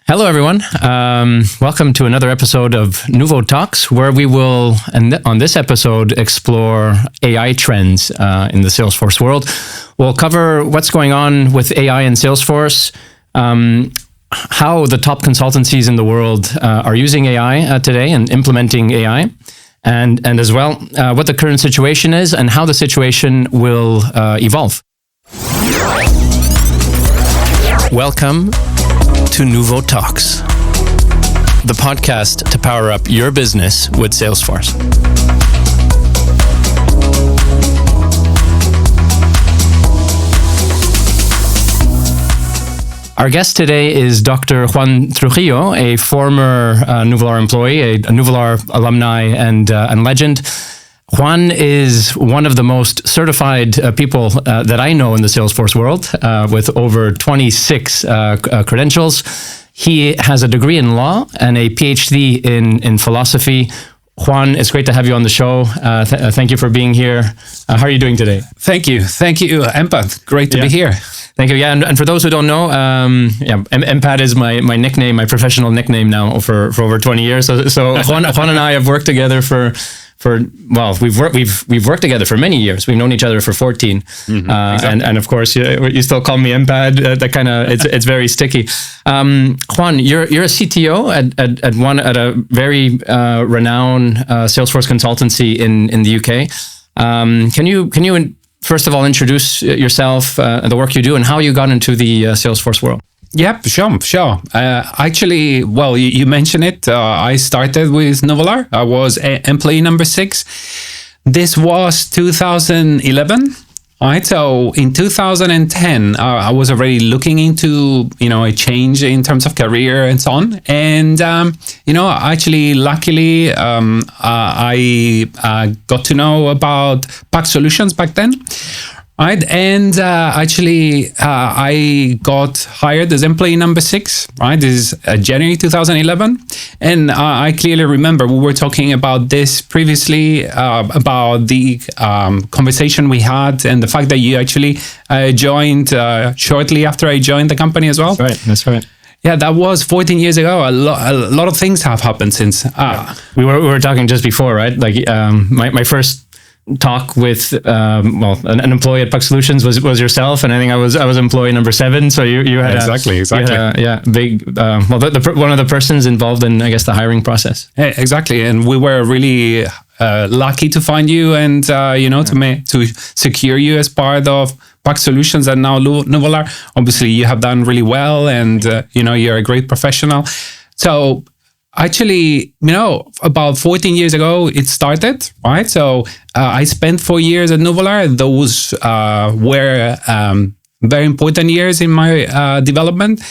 Hello, everyone. Welcome to another episode of NuvoTalks, where we will, on this episode, explore AI trends in the Salesforce world. We'll cover what's going on with AI in Salesforce, how the top consultancies in the world are using AI today and implementing AI, and as well, what the current situation is and how the situation will evolve. Welcome to NuvoTalks, the podcast to power up your business with Salesforce. Our guest today is Dr. Juan Trujillo, a former Nuvolar employee, a Nuvolar alumni and legend. Juan is one of the most certified people that I know in the Salesforce world, with over 26 credentials. He has a degree in law and a PhD in philosophy. Juan, it's great to have you on the show. Thank you for being here. How are you doing today? Thank you, Empad. Great to be here. Thank you. Yeah, and for those who don't know, Empad is my nickname, my professional nickname now for over 20 years. So Juan and I have worked together we've worked together for many years. We've known each other for 14, exactly. and of course you still call me Empad. That kind of it's very sticky. Juan, you're a CTO at a very renowned Salesforce consultancy in the UK. Can you first of all introduce yourself, the work you do, and how you got into the Salesforce world? Yep, sure. Actually, well, you mentioned it. I started with Nuvolar. I was employee number 6. This was 2011. All right. So in 2010, I was already looking into, a change in terms of career and so on. And, actually, luckily, I got to know about Pack Solutions back then. Right, and I got hired as employee number 6. Right, this is January 2011, and I clearly remember we were talking about this previously, about the conversation we had, and the fact that you actually joined shortly after I joined the company as well. That's right. Yeah, that was 14 years ago. A lot of things have happened since. We were talking just before, right? Like my first talk with an employee at Puck Solutions was yourself, and I think I was employee number 7. So you had exactly big one of the persons involved in, I guess, the hiring process. Exactly, and we were really lucky to find you and to secure you as part of Puck Solutions and now Nuvolar. Obviously, you have done really well, and you're a great professional. So actually, about 14 years ago, it started, right? So I spent 4 years at Nuvolar. Those were very important years in my development.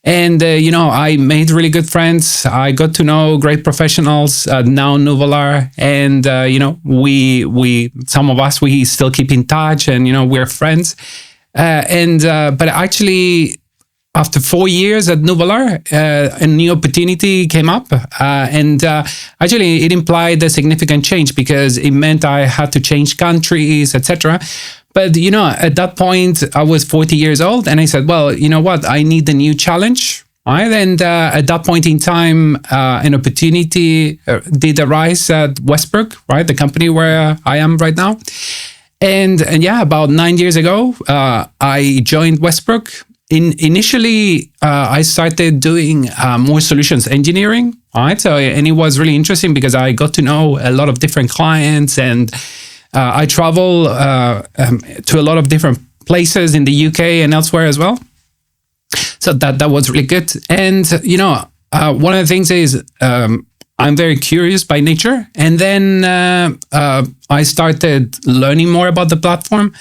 And, I made really good friends. I got to know great professionals, now Nuvolar. And, some of us, we still keep in touch and, we're friends. But actually, after 4 years at Nuvolar, a new opportunity came up, and actually it implied a significant change because it meant I had to change countries, etc. But at that point, I was 40 years old, and I said, well, you know what? I need a new challenge. Right? And at that point in time, an opportunity did arise at Westbrook, right? The company where I am right now. And about 9 years ago, I joined Westbrook. Initially, I started doing more solutions engineering, right? And it was really interesting because I got to know a lot of different clients, and I travel to a lot of different places in the UK and elsewhere as well. So that was really good. And one of the things is I'm very curious by nature, and then I started learning more about the platform.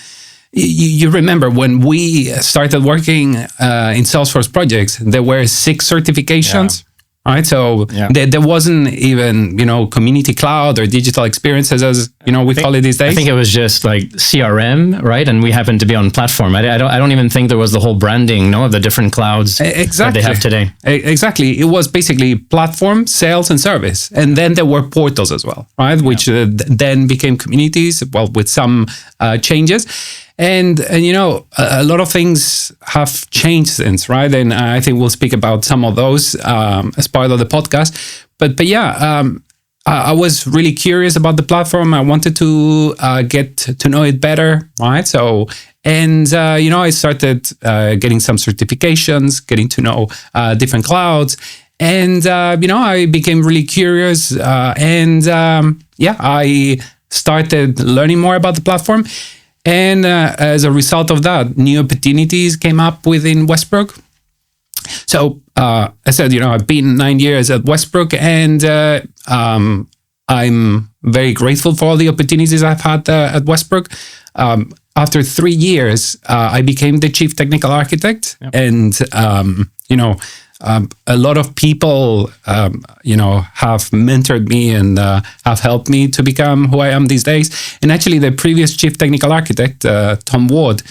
You remember when we started working in Salesforce projects, there were 6 certifications, right? So there wasn't even, Community Cloud or digital experiences we call it these days. I think it was just like CRM, right? And we happen to be on platform. I don't even think there was the whole branding, of the different clouds that they have today. Exactly. It was basically platform, sales, and service. And then there were portals as well, right? Which then became communities, well, with some changes. And a lot of things have changed since, right? And I think we'll speak about some of those as part of the podcast. But I was really curious about the platform. I wanted to get to know it better, right? So, and I started getting some certifications, getting to know different clouds, and I became really curious, I started learning more about the platform, and as a result of that, new opportunities came up within Westbrook. So I said, I've been 9 years at Westbrook, and I'm very grateful for all the opportunities I've had at Westbrook. After 3 years, I became the chief technical architect, and a lot of people, have mentored me and have helped me to become who I am these days. And actually, the previous chief technical architect, Tom Ward,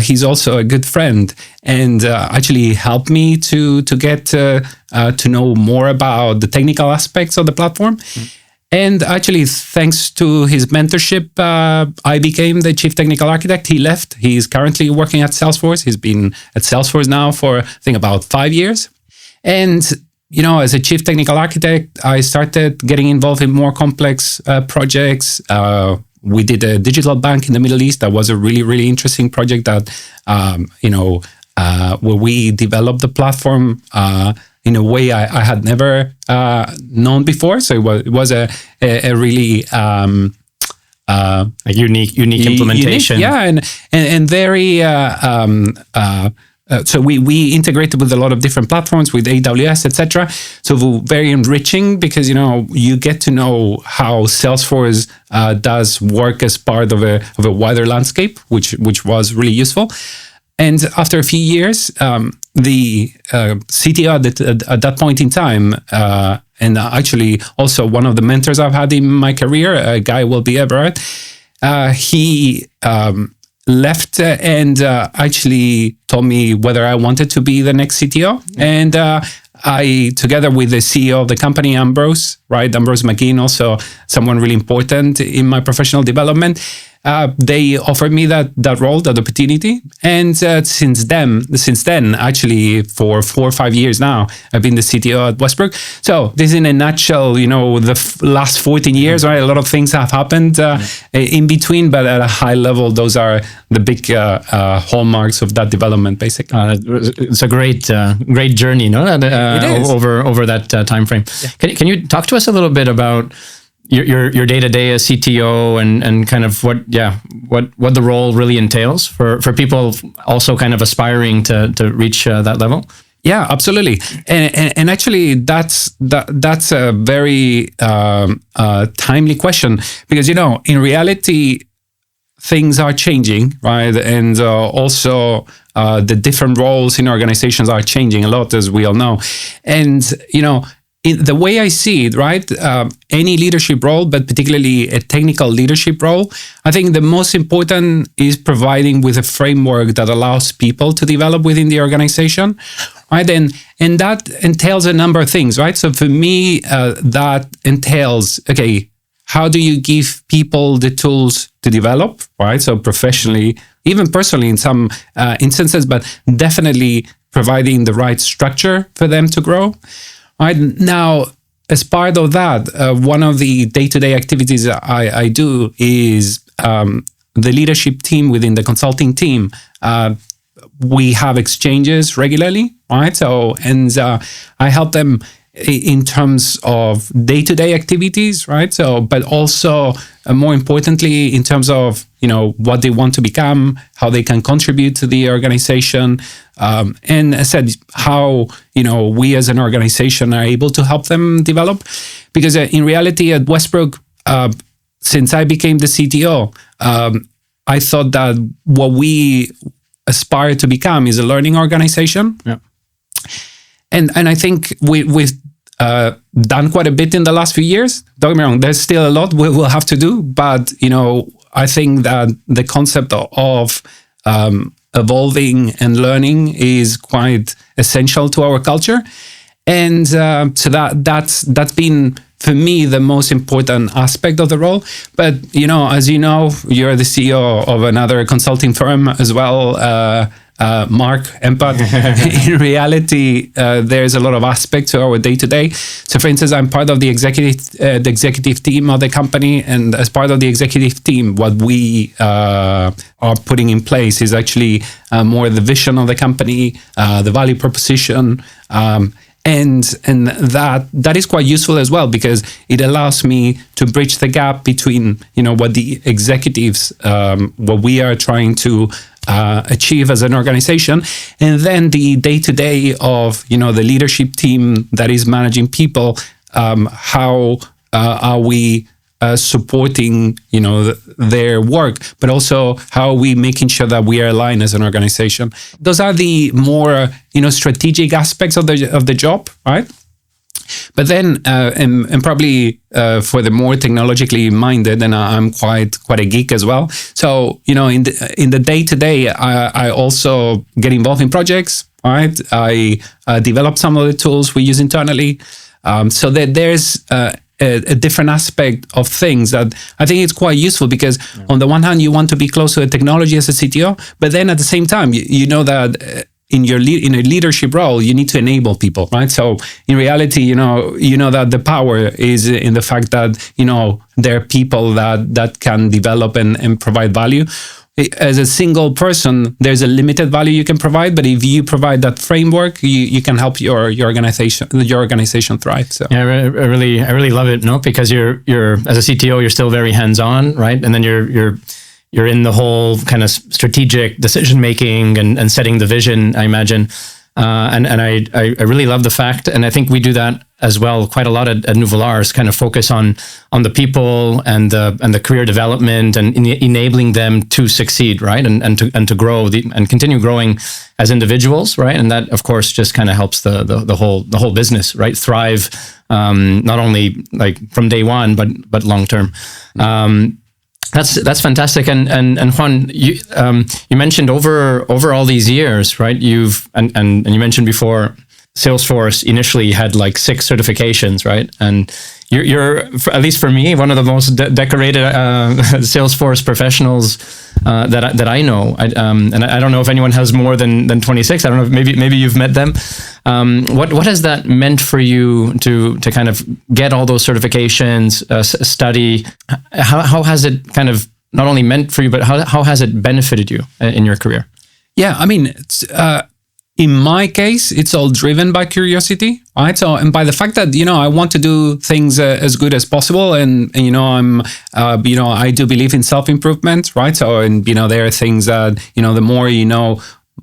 he's also a good friend, and actually helped me to get to know more about the technical aspects of the platform. And actually, thanks to his mentorship, I became the chief technical architect. He left. He's currently working at Salesforce. He's been at Salesforce now for, I think, about 5 years. And, as a chief technical architect, I started getting involved in more complex projects. We did a digital bank in the Middle East. That was a really, really interesting project that, where we developed the platform in a way I had never known before. So it was a really a unique implementation. And very. So we integrated with a lot of different platforms, with AWS, etc. So very enriching, because you get to know how Salesforce does work as part of a wider landscape, which was really useful. And after a few years, the CTO at that point in time, and actually also one of the mentors I've had in my career, a guy will be Everett, he left and actually told me whether I wanted to be the next CTO. And I, together with the CEO of the company, Ambrose McGinn, also someone really important in my professional development, they offered me that role, that opportunity. And since then, actually, for 4 or 5 years now, I've been the CTO at Westbrook. So this, in a nutshell, the last 14 years, right? A lot of things have happened in between, but at a high level, those are the big hallmarks of that development, basically. It's a great journey, no? It is. Over that time frame. Yeah. Can you talk to us a little bit about your day-to-day as CTO and kind of what the role really entails for people also kind of aspiring to reach that level? Yeah, absolutely. And actually that's a very timely question, because in reality things are changing, right? And also the different roles in organizations are changing a lot, as we all know. And the way I see it, right, any leadership role, but particularly a technical leadership role, I think the most important is providing with a framework that allows people to develop within the organization, right? And that entails a number of things, right? So for me, that entails, okay, how do you give people the tools to develop, right? So professionally, even personally in some instances, but definitely providing the right structure for them to grow. Right now, as part of that, one of the day-to-day activities I do is the leadership team within the consulting team. We have exchanges regularly, right? So, and I help them in terms of day-to-day activities, right? So, but also more importantly, in terms of, what they want to become, how they can contribute to the organization. And as I said, how, we as an organization are able to help them develop. Because in reality at Westbrook, since I became the CTO, I thought that what we aspire to become is a learning organization. Yeah. And I think with done quite a bit in the last few years. Don't get me wrong, there's still a lot we'll have to do, but I think that the concept of evolving and learning is quite essential to our culture, and so that's been, for me, the most important aspect of the role. But as you know, you're the CEO of another consulting firm as well, Mark, but in reality, there's a lot of aspects to our day-to-day. So, for instance, I'm part of the executive team of the company, and as part of the executive team, what we are putting in place is actually more the vision of the company, the value proposition, and that is quite useful as well, because it allows me to bridge the gap between what the executives, what we are trying to achieve as an organization, and then the day-to-day of the leadership team that is managing people. How are we supporting their work, but also how are we making sure that we are aligned as an organization? Those are the more strategic aspects of the job, right? But then, and probably for the more technologically minded, and I'm quite a geek as well. So in the day-to-day, I also get involved in projects. Right, I develop some of the tools we use internally, so that there's a different aspect of things that I think it's quite useful, because on the one hand, you want to be close to the technology as a CTO, but then at the same time, you know that in a leadership role, you need to enable people, right? So in reality, you know that the power is in the fact that there are people that can develop and provide value. As a single person, there's a limited value you can provide, but if you provide that framework, you can help your organization thrive. So yeah, I really love it, no? Because you're as a CTO, you're still very hands-on, right? And then you're in the whole kind of strategic decision making and setting the vision, I imagine. And I really love the fact, and I think we do that as well quite a lot at Nuvolar, is kind of focus on the people and the career development and enabling them to succeed, right? And to grow and continue growing as individuals, right? And that, of course, just kind of helps the whole business, right, thrive, not only like from day one, but long term. That's fantastic. And Juan, you mentioned over all these years, right? And you mentioned before, Salesforce initially had like 6 certifications, right? And you're at least for me, one of the most decorated Salesforce professionals that I know. And I don't know if anyone has more than 26. I don't know. Maybe you've met them. What has that meant for you to kind of get all those certifications, study? How has it kind of not only meant for you, but how has it benefited you in your career? Yeah, I mean, in my case, it's all driven by curiosity, right? So, and by the fact that I want to do things as good as possible, and I'm I do believe in self-improvement, right? So, and there are things that the more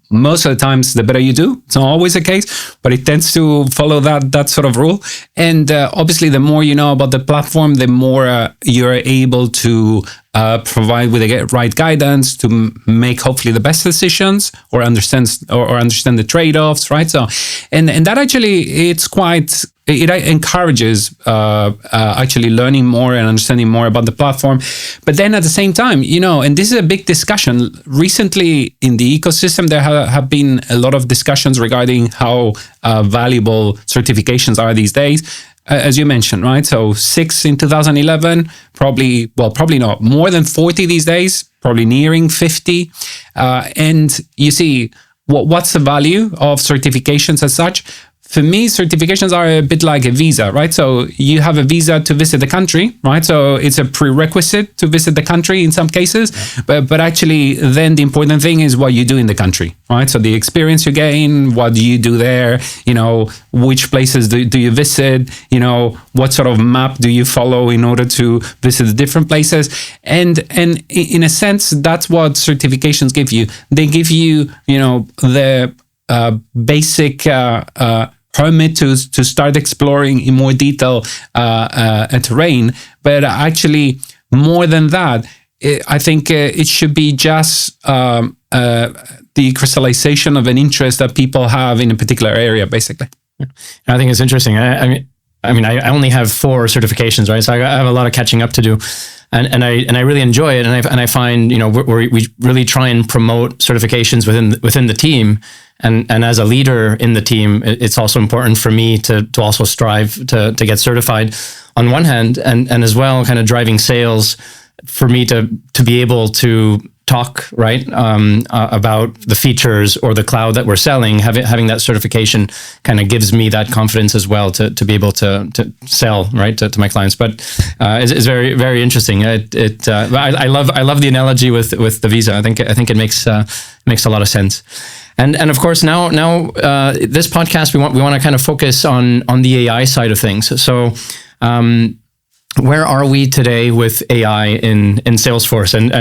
most of the times, the better you do. It's not always the case, but it tends to follow that sort of rule. And obviously, the more you know about the platform, the more you're able to provide with the right guidance to make hopefully the best decisions, or understand the trade-offs, right? So, and that actually it encourages actually learning more and understanding more about the platform. But then at the same time, and this is a big discussion recently in the ecosystem, there have been a lot of discussions regarding how valuable certifications are these days. As you mentioned, right? So 6 in 2011, probably not, more than 40 these days, probably nearing 50. And you see, what's the value of certifications as such? For me, certifications are a bit like a visa, right? So you have a visa to visit the country, right? So it's a prerequisite to visit the country in some cases, but actually then the important thing is what you do in the country, right? So the experience you gain, what do you do there, which places do you visit, what sort of map do you follow in order to visit the different places? And in a sense, that's what certifications give you. They give you, the basic permit to start exploring in more detail a terrain. But actually, more than that, I think it should be just the crystallization of an interest that people have in a particular area, basically. I think it's interesting. I mean, I mean, I only have 4 certifications, right? So I have a lot of catching up to do. And I really enjoy it, and I find, you know, we really try and promote certifications within the team, and as a leader in the team, it's also important for me to also strive to get certified on one hand, and as well kind of driving sales for me to be able to talk right about the features or the cloud that we're selling. Having that certification kind of gives me that confidence as well to be able to sell right to my clients. But it's very, very interesting. I love the analogy with the visa. I think it makes a lot of sense. And of course now this podcast we want to kind of focus on the AI side of things. So where are we today with AI in Salesforce? And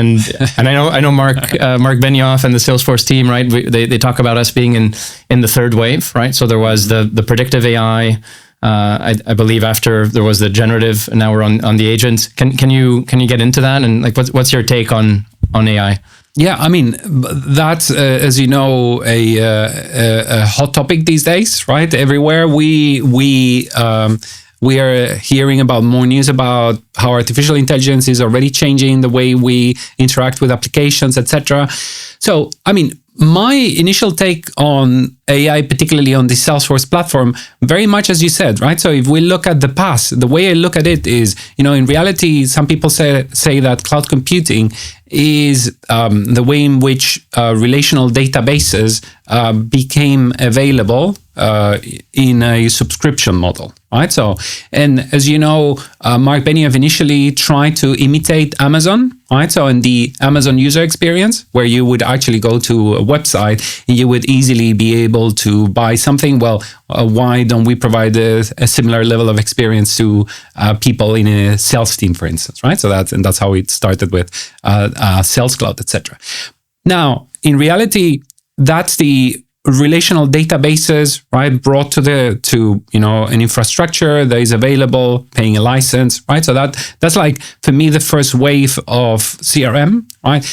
I know Mark Benioff and the Salesforce team, right? They talk about us being in the third wave, right? So there was the predictive AI. I believe after there was the generative, and now we're on the agents. Can you get into that? And like, what's your take on AI? Yeah, I mean, that's, as you know, a hot topic these days, right? Everywhere we are hearing about more news about how artificial intelligence is already changing the way we interact with applications, etc. So, I mean, my initial take on AI, particularly on the Salesforce platform, very much as you said, right? So if we look at the past, the way I look at it is, you know, in reality, some people say that cloud computing is the way in which relational databases became available in a subscription model, right? So, and as you know, Mark Benioff initially tried to imitate Amazon, right? So in the Amazon user experience, where you would actually go to a website and you would easily be able to buy something. Well, why don't we provide a similar level of experience to people in a sales team, for instance, right? So that's how it started with Sales Cloud, etc. Now, in reality, that's the relational databases, right, brought to you know, an infrastructure that is available, paying a license, right? So that's like, for me, the first wave of CRM, right?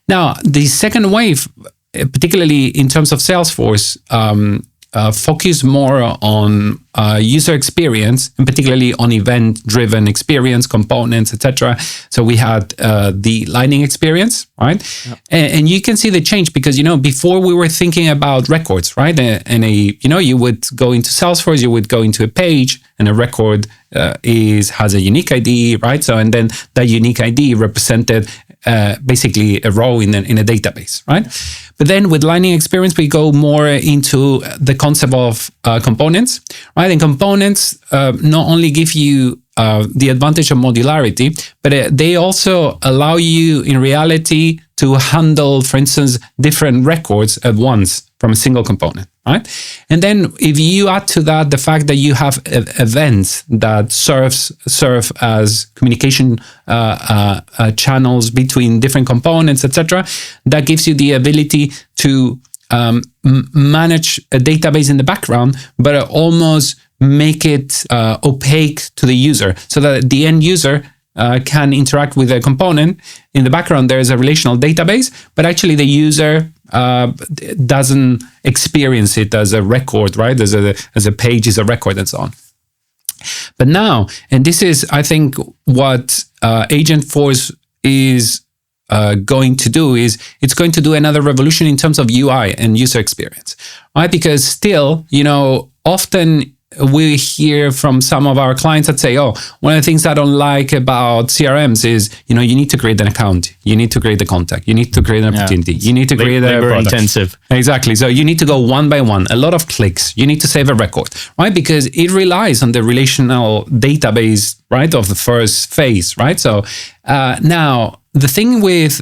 Now, the second wave, particularly in terms of Salesforce, focus more on user experience, and particularly on event-driven experience, components, etc. So we had the Lightning experience, right? Yep. And you can see the change because, you know, before we were thinking about records, right? And you know, you would go into Salesforce, you would go into a page, and a record has a unique ID, right? So, and then that unique ID represented basically a row in a database, right? But then with Lightning Experience, we go more into the concept of components, right? And components not only give you the advantage of modularity, but they also allow you in reality to handle, for instance, different records at once from a single component, right? And then if you add to that the fact that you have events that serve as communication channels between different components, etc., that gives you the ability to manage a database in the background, but almost make it opaque to the user, so that the end user can interact with a component. In the background, there is a relational database, but actually the user doesn't experience it as a record, right? As a page is a record and so on. But now, and this is, I think, what Agentforce is going to do, is it's going to do another revolution in terms of UI and user experience, right? Because still, you know, often we hear from some of our clients that say, oh, one of the things I don't like about CRMs is, you know, you need to create an account, you need to create a contact, you need to create an opportunity, you need to create a product. Intensive. Exactly. So you need to go one by one, a lot of clicks, you need to save a record, right? Because it relies on the relational database, right, of the first phase, right? So now, the thing with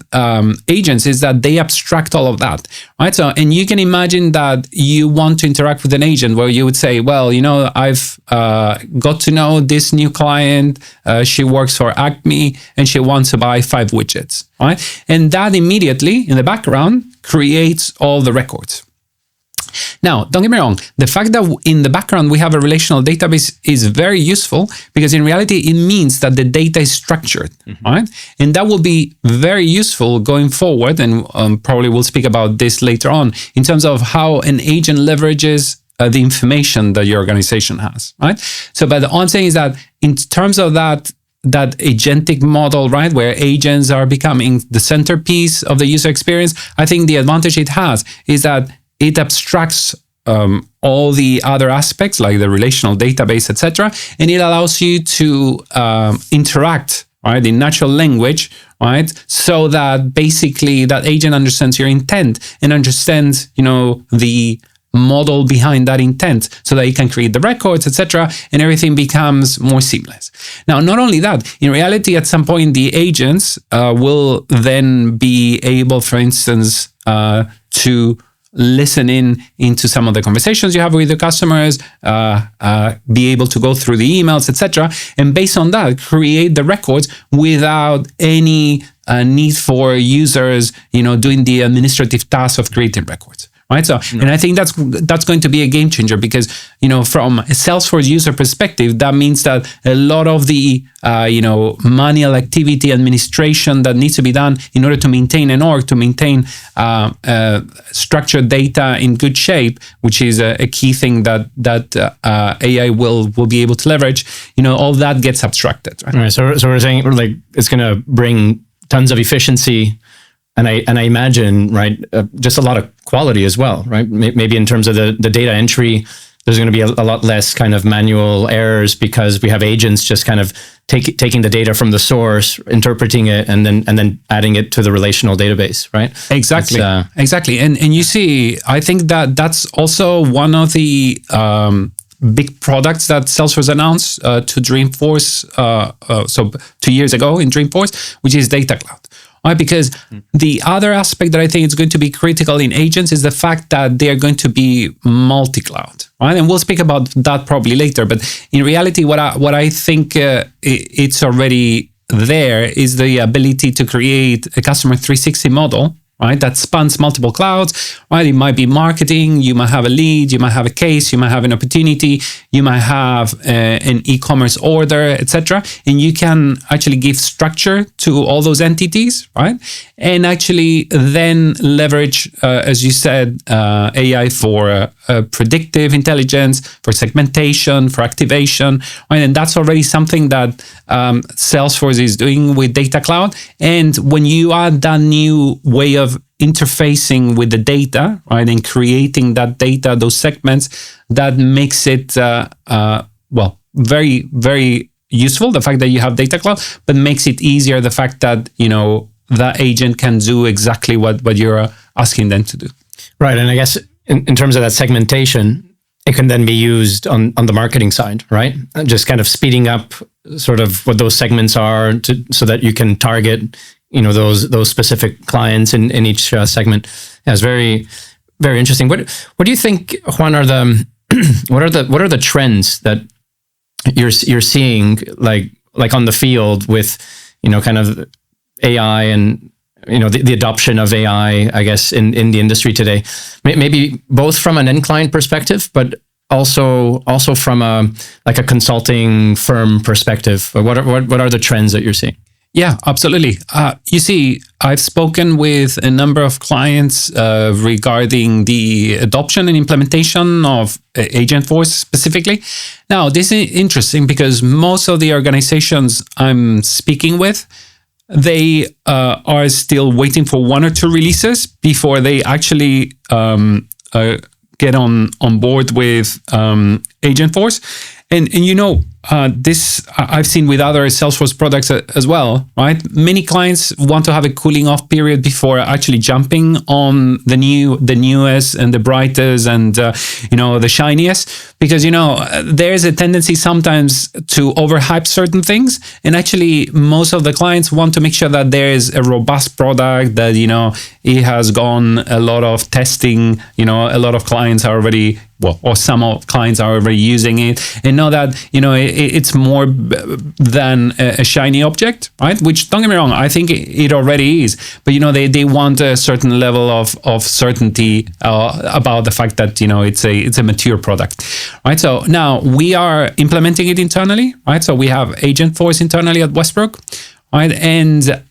agents is that they abstract all of that, right? So, and you can imagine that you want to interact with an agent where you would say, well, you know, I've got to know this new client. She works for Acme and she wants to buy 5 widgets, right? And that immediately in the background creates all the records. Now, don't get me wrong, the fact that in the background we have a relational database is very useful, because in reality it means that the data is structured, right? And that will be very useful going forward, and probably we'll speak about this later on, in terms of how an agent leverages the information that your organization has, right? So, but all I'm saying is that in terms of that agentic model, right, where agents are becoming the centerpiece of the user experience, I think the advantage it has is that it abstracts all the other aspects like the relational database, etc., and it allows you to interact, right, in natural language, right, so that basically that agent understands your intent and understands, the model behind that intent, so that you can create the records, etc., and everything becomes more seamless. Now, not only that, in reality, at some point, the agents will then be able, for instance, to listen into some of the conversations you have with the customers, be able to go through the emails, etc., and based on that, create the records without any need for users, doing the administrative task of creating records. Right. So, and I think that's going to be a game changer because, from a Salesforce user perspective, that means that a lot of the, manual activity administration that needs to be done in order to maintain an org, to maintain structured data in good shape, which is a key thing that AI will be able to leverage, all that gets abstracted. Right. Right. So we're saying like it's going to bring tons of efficiency. And I imagine, right, just a lot of quality as well, right? Maybe in terms of the data entry, there's going to be a lot less kind of manual errors because we have agents just kind of taking the data from the source, interpreting it, and then adding it to the relational database, right? Exactly, exactly. And you see, I think that's also one of the big products that Salesforce announced to Dreamforce, so 2 years ago in Dreamforce, which is Data Cloud. Right, because the other aspect that I think is going to be critical in agents is the fact that they are going to be multi-cloud, right? And we'll speak about that probably later. But in reality, what I think it's already there is the ability to create a customer 360 model, right, that spans multiple clouds, right? It might be marketing, you might have a lead, you might have a case, you might have an opportunity, you might have an e-commerce order, etc. And you can actually give structure to all those entities, right? And actually then leverage, as you said, AI for predictive intelligence, for segmentation, for activation, right? And that's already something that Salesforce is doing with Data Cloud. And when you add that new way of interfacing with the data, right, and creating that data, those segments, that makes it, very, very useful, the fact that you have Data Cloud, but makes it easier, the fact that, that agent can do exactly what you're asking them to do. Right. And I guess in terms of that segmentation, it can then be used on the marketing side, right? Just kind of speeding up sort of what those segments are so that you can target, those specific clients in each segment. Yeah, it's very, very interesting. What do you think, Juan, are the what are the trends that you're seeing like on the field with, kind of AI and the adoption of AI, I guess, in the industry today, maybe both from an end client perspective, but also from a consulting firm perspective. What are the trends that you're seeing? Yeah, absolutely. You see, I've spoken with a number of clients regarding the adoption and implementation of Agentforce specifically. Now, this is interesting because most of the organizations I'm speaking with, they are still waiting for 1 or 2 releases before they actually get on board with Agentforce. And this I've seen with other Salesforce products as well, right? Many clients want to have a cooling off period before actually jumping on the newest and the brightest and the shiniest, because there's a tendency sometimes to overhype certain things, and actually most of the clients want to make sure that there is a robust product that it has gone a lot of testing. A lot of clients are already, or some of clients are already using it and know that it's more than a shiny object, right? Which, don't get me wrong, I think it already is, but they want a certain level of certainty about the fact that it's a mature product, right? So now we are implementing it internally, right? So we have Agentforce internally at Westbrook, right? And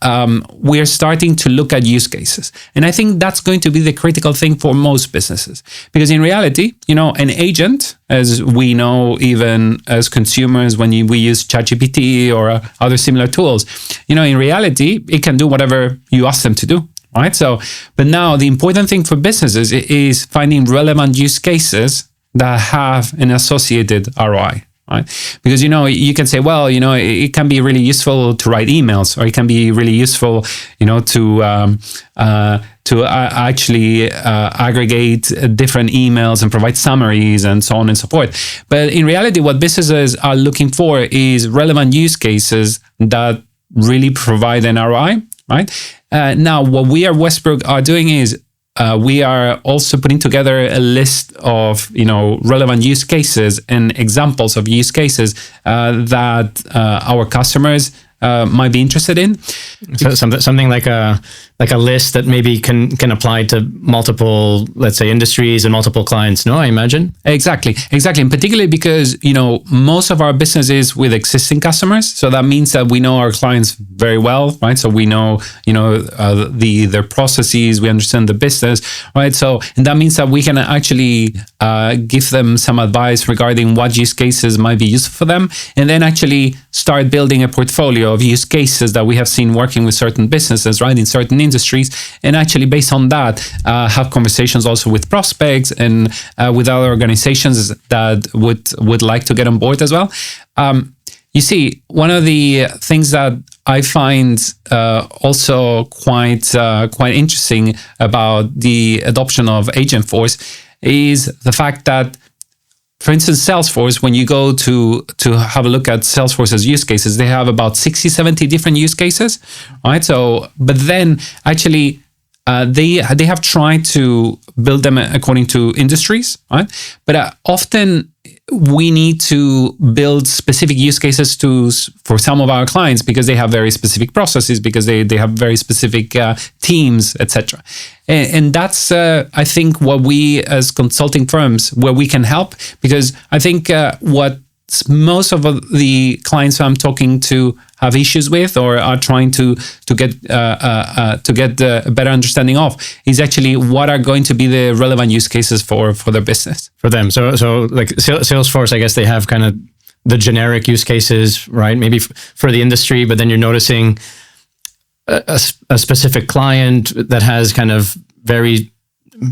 we're starting to look at use cases. And I think that's going to be the critical thing for most businesses. Because in reality, an agent, as we know, even as consumers, when we use ChatGPT or other similar tools, in reality, it can do whatever you ask them to do. Right. So, but now the important thing for businesses is finding relevant use cases that have an associated ROI. Right. Because, you can say, well, it can be really useful to write emails, or it can be really useful, to actually aggregate different emails and provide summaries and so on and so forth. But in reality, what businesses are looking for is relevant use cases that really provide an ROI. Right. Now, what we at Westbrook are doing is we are also putting together a list of relevant use cases and examples of use cases that our customers might be interested in. So something like a list that maybe can apply to multiple, let's say, industries and multiple clients. No, I imagine. Exactly, and particularly because most of our business is with existing customers, so that means that we know our clients very well, right? So we know their processes, we understand the business, right? So and that means that we can actually give them some advice regarding what use cases might be useful for them, and then actually start building a portfolio of use cases that we have seen working with certain businesses, right, in certain industries, and actually based on that, have conversations also with prospects and with other organizations that would like to get on board as well. You see, one of the things that I find also quite interesting about the adoption of Agentforce is the fact that, for instance, Salesforce, when you go to have a look at Salesforce's use cases, they have about 60, 70 different use cases, right? So, but then actually they have tried to build them according to industries, right? But often we need to build specific use cases for some of our clients because they have very specific processes, because they have very specific teams, etc. And that's, I think, what we as consulting firms, where we can help, because I think what most of the clients I'm talking to have issues with or are trying to get a better understanding of is actually what are going to be the relevant use cases for their business. For them. So like Salesforce, I guess they have kind of the generic use cases, right? Maybe for the industry, but then you're noticing a specific client that has kind of very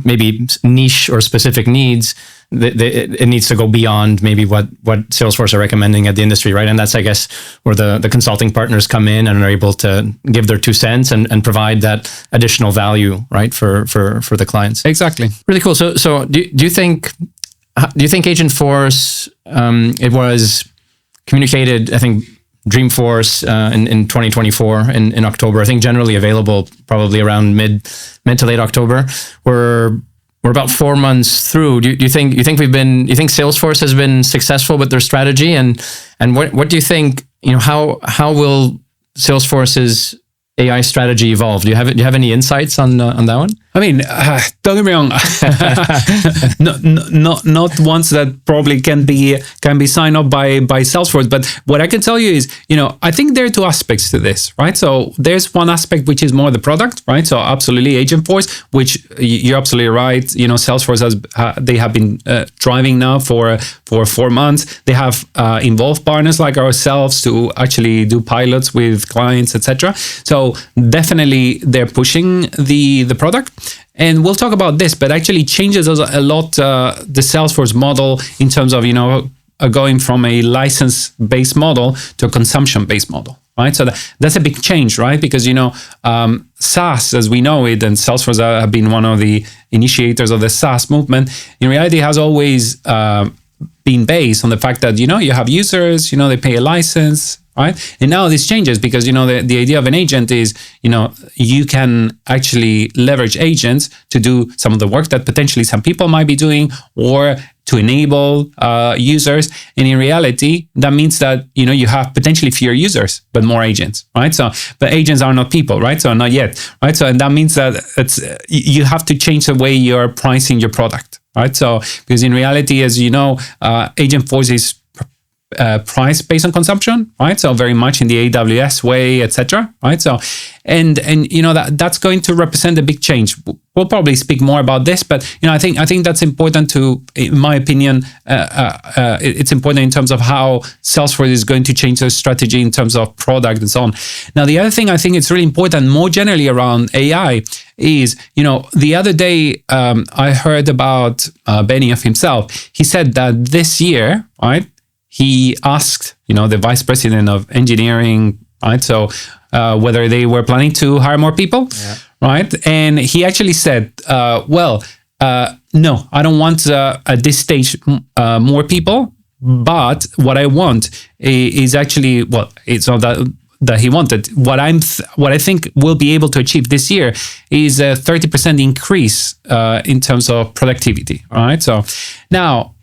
maybe niche or specific needs. It needs to go beyond maybe what Salesforce are recommending at the industry, right? And that's, I guess, where the consulting partners come in and are able to give their 2 cents and provide that additional value, right, for the clients. Exactly. Really cool. So do you think Agentforce, it was communicated, I think, Dreamforce in 2024 in October, I think generally available probably around mid to late October. We're about 4 months through. Do you think Salesforce has been successful with their strategy, and what do you think? How will Salesforce's AI strategy evolve? Do you have any insights on that one? I mean, don't get me wrong. not ones that probably can be signed up by Salesforce. But what I can tell you is, I think there are 2 aspects to this, right? So there's one aspect which is more the product, right? So absolutely Agentforce, which you're absolutely right. Salesforce they have been driving now for 4 months. They have involved partners like ourselves to actually do pilots with clients, etc. So definitely they're pushing the product. And we'll talk about this, but actually changes a lot the Salesforce model in terms of, going from a license-based model to a consumption-based model, right? So that's a big change, right? Because, SaaS, as we know it, and Salesforce have been one of the initiators of the SaaS movement, in reality has always been based on the fact that, you have users, they pay a license, right? And now this changes because, the idea of an agent is, you can actually leverage agents to do some of the work that potentially some people might be doing, or to enable users. And in reality, that means that, you have potentially fewer users, but more agents, right? So, but agents are not people, right? So not yet, right? So, and that means that you have to change the way you're pricing your product, right? So, because in reality, as you know, Agentforce is price based on consumption, right? So very much in the AWS way, etc. Right? So, and that's going to represent a big change. We'll probably speak more about this, but I think that's important to, in my opinion, it's important in terms of how Salesforce is going to change their strategy in terms of product and so on. Now, the other thing I think it's really important more generally around AI is, the other day I heard about Benioff himself. He said that this year, right, he asked, the vice president of engineering, right, so whether they were planning to hire more people, right? And he actually said, no, I don't want at this stage more people, but what I want is actually, it's not that he wanted. What I think we'll be able to achieve this year is a 30% increase in terms of productivity, right? So now,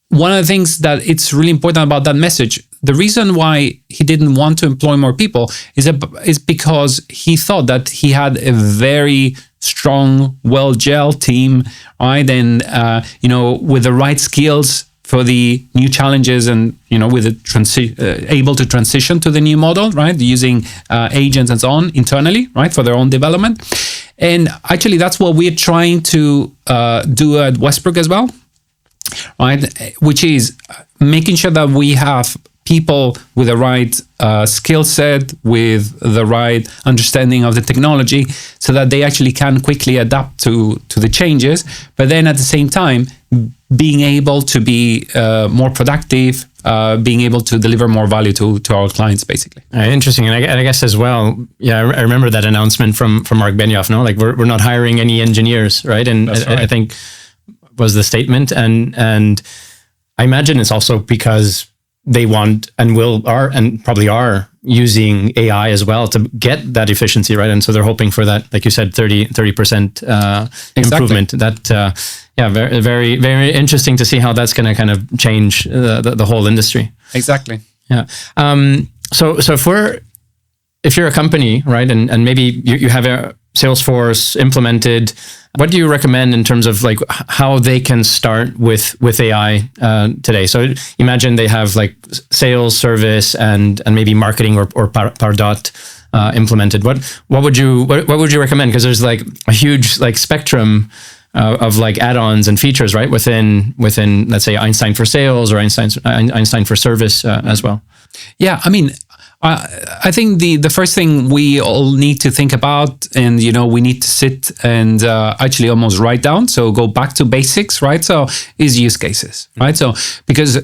one of the things that it's really important about that message, the reason why he didn't want to employ more people is because he thought that he had a very strong, well-gelled team, right? And, with the right skills for the new challenges and, with able to transition to the new model, right? Using agents and so on internally, right? For their own development. And actually, that's what we're trying to do at Westbrook as well. Right, which is making sure that we have people with the right skill set, with the right understanding of the technology, so that they actually can quickly adapt to the changes. But then at the same time, being able to be more productive, being able to deliver more value to our clients, basically. Interesting, and I guess as well. Yeah, I remember that announcement from Mark Benioff. No, like we're not hiring any engineers, right? And That's right. I think was the statement, and I imagine it's also because they want and probably are using AI as well to get that efficiency, right? And so they're hoping for that, like you said, 30% improvement. That very, very, very interesting to see how that's going to kind of change the whole industry. Exactly. Yeah. So if you're a company, right, and maybe you have a Salesforce implemented, what do you recommend in terms of like how they can start with AI today? So imagine they have like sales, service, and maybe marketing or Pardot implemented. What would you recommend? Because there's like a huge like spectrum of like add-ons and features, right? Within let's say Einstein for sales or Einstein for service as well. Yeah, I mean, I think the first thing we all need to think about, and we need to sit and actually almost write down, so go back to basics, right? So is use cases, right? So because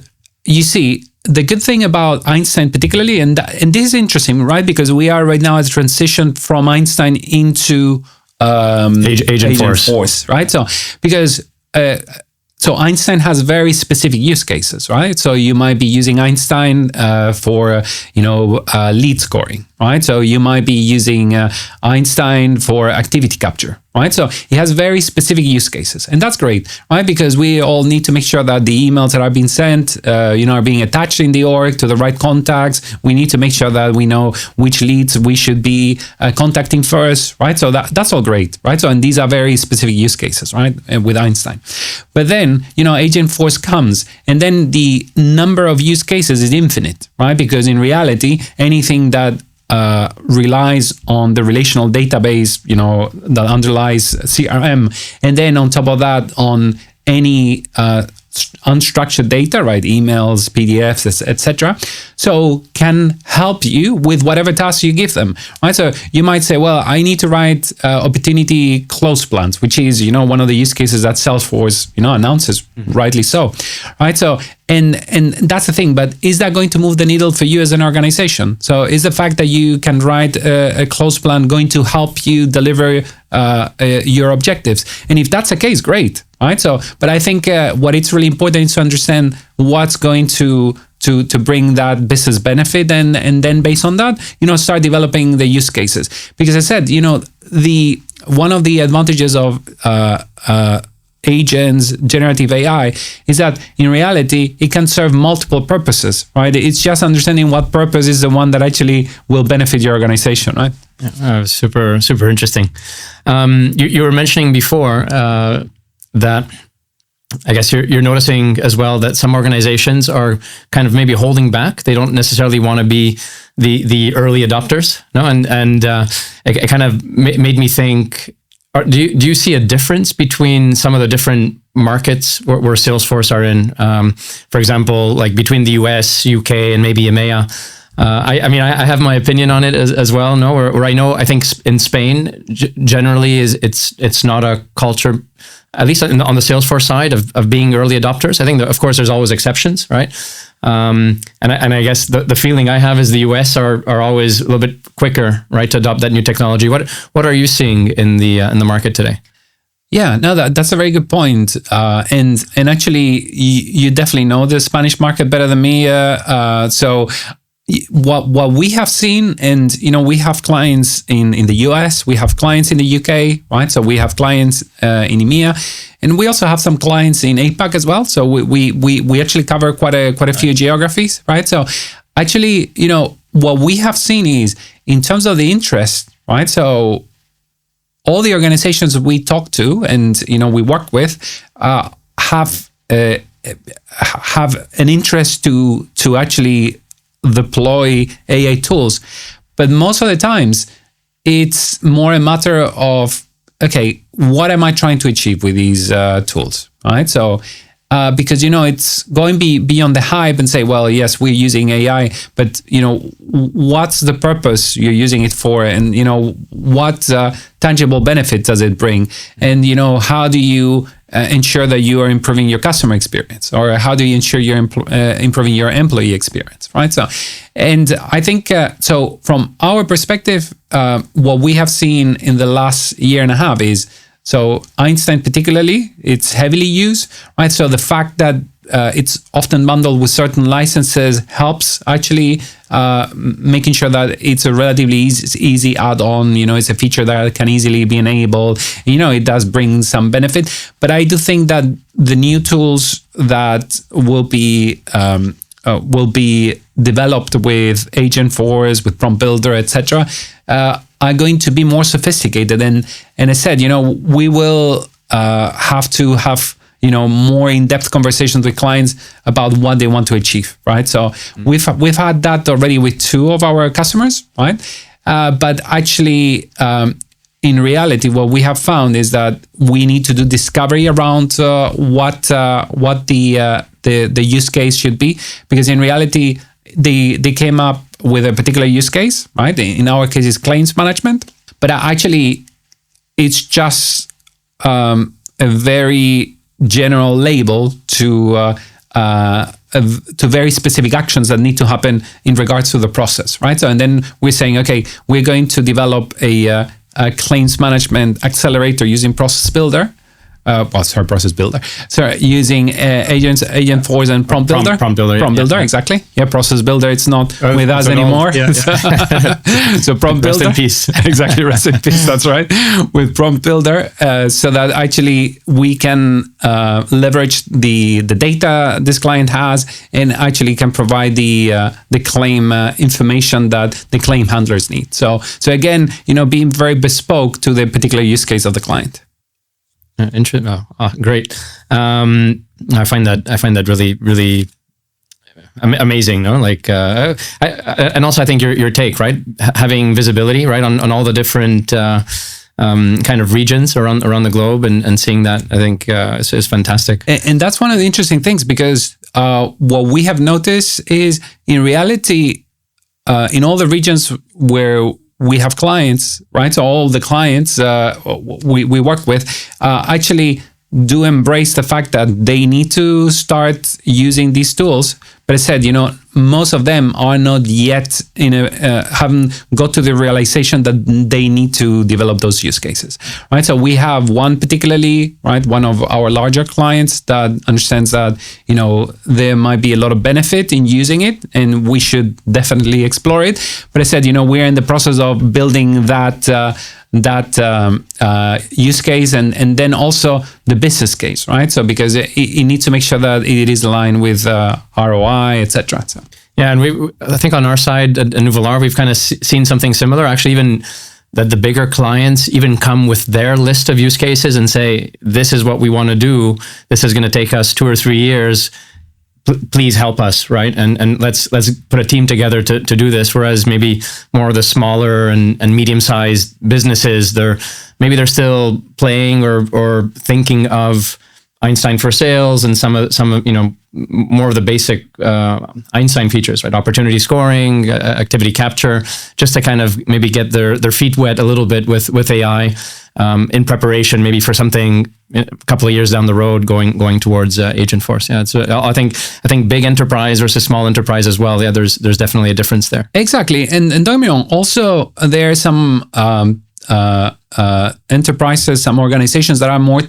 you see, the good thing about Einstein particularly, and this is interesting, right? Because we are right now at a transition from Einstein into Agentforce, right? So because so Einstein has very specific use cases, right? So you might be using Einstein for lead scoring, right? So you might be using Einstein for activity capture, right? So it has very specific use cases, and that's great, right? Because we all need to make sure that the emails that are being sent, are being attached in the org to the right contacts. We need to make sure that we know which leads we should be contacting first, right? So that's all great, right? So, and these are very specific use cases, right? With Einstein. But then, Agentforce comes, and then the number of use cases is infinite, right? Because in reality, anything that relies on the relational database, that underlies CRM, and then on top of that, on any unstructured data, right? Emails, PDFs, etc. So can help you with whatever task you give them, right? So you might say, well, I need to write opportunity close plans, which is, one of the use cases that Salesforce, announces, rightly so, right? So, and that's the thing, but is that going to move the needle for you as an organization? So is the fact that you can write a close plan going to help you deliver your objectives? And if that's the case, great, right? So, but I think what it's really important is to understand what's going to bring that business benefit, and then based on that, start developing the use cases. Because I said, one of the advantages of agents, generative AI, is that in reality, it can serve multiple purposes, right? It's just understanding what purpose is the one that actually will benefit your organization, right? Yeah, super, super interesting. You were mentioning before that I guess you're noticing as well that some organizations are kind of maybe holding back. They don't necessarily want to be the early adopters, no? And it kind of made me think. Do you see a difference between some of the different markets where Salesforce are in? For example, like between the US, UK, and maybe EMEA. I mean, I have my opinion on it as well. No, where I think in Spain generally it's not a culture, at least on the Salesforce side, of being early adopters. I think that, of course, there's always exceptions, right? And I guess the feeling I have is the US are always a little bit quicker, right, to adopt that new technology. What are you seeing in the market today? Yeah, no, that's a very good point. And actually, you definitely know the Spanish market better than me. So what we have seen, and we have clients in the US, we have clients in the UK, right? So we have clients in EMEA, and we also have some clients in APAC as well. So we actually cover quite a few geographies, right? So actually, what we have seen is in terms of the interest, right? So all the organizations we talk to and we work with have an interest to actually deploy AI tools, but most of the times it's more a matter of, okay, what am I trying to achieve with these tools, right? So because it's going beyond the hype and say, well, yes, we're using AI, but what's the purpose you're using it for, and what tangible benefit does it bring, and how do you ensure that you are improving your customer experience, or how do you ensure you're improving your employee experience, right? So, and I think so from our perspective, what we have seen in the last year and a half is, so Einstein particularly, it's heavily used, right? So the fact that it's often bundled with certain licenses helps actually making sure that it's a relatively easy add-on. It's a feature that can easily be enabled. It does bring some benefit, but I do think that the new tools that will be developed with Agentforce, with Prompt Builder, etc., are going to be more sophisticated. And I said, we will have to have more in-depth conversations with clients about what they want to achieve, right? So we've had that already with 2 of our customers, right? But actually, in reality, what we have found is that we need to do discovery around what the use case should be, because in reality, they came up with a particular use case, right? In our case, it's claims management, but actually, it's just a very general label to very specific actions that need to happen in regards to the process, right? So, and then we're saying, okay, we're going to develop a claims management accelerator using Process Builder. Process Builder. So using Agentforce and Prompt Builder. Prompt Builder, exactly. Yeah, Process Builder. It's not with us anymore. Yeah. So Prompt Builder. Rest in peace. Exactly, rest in peace. That's right. With Prompt Builder, so that actually we can leverage the data this client has, and actually can provide the claim information that the claim handlers need. So again, being very bespoke to the particular use case of the client. Interesting. Great. I find that really, really amazing. No, like, and also I think your take, right, having visibility, right, on all the different kind of regions around the globe, and seeing that, I think is fantastic. And that's one of the interesting things, because what we have noticed is, in reality, in all the regions where we have clients, right? So all the clients we work with actually do embrace the fact that they need to start using these tools. But I said, most of them are not yet haven't got to the realization that they need to develop those use cases, right? So we have one particularly, right, one of our larger clients that understands that, there might be a lot of benefit in using it, and we should definitely explore it. But I said, we're in the process of building that use case, and then also the business case, right? So because it needs to make sure that it is aligned with ROI, etc. So. Yeah, and I think on our side at Nuvolar, we've kind of seen something similar. Actually, even that the bigger clients even come with their list of use cases and say, this is what we want to do. This is going to take us 2 or 3 years. Please help us, right? And let's put a team together to do this. Whereas maybe more of the smaller and medium-sized businesses, they're still playing or thinking of Einstein for sales and some of more of the basic Einstein features, right? Opportunity scoring, activity capture, just to kind of maybe get their feet wet a little bit with AI in preparation, maybe for something a couple of years down the road, going towards Agentforce. Yeah, I think big enterprise versus small enterprise as well. Yeah, there's definitely a difference there. Exactly, and don't get me wrong. Also, there are some enterprises, some organizations that are more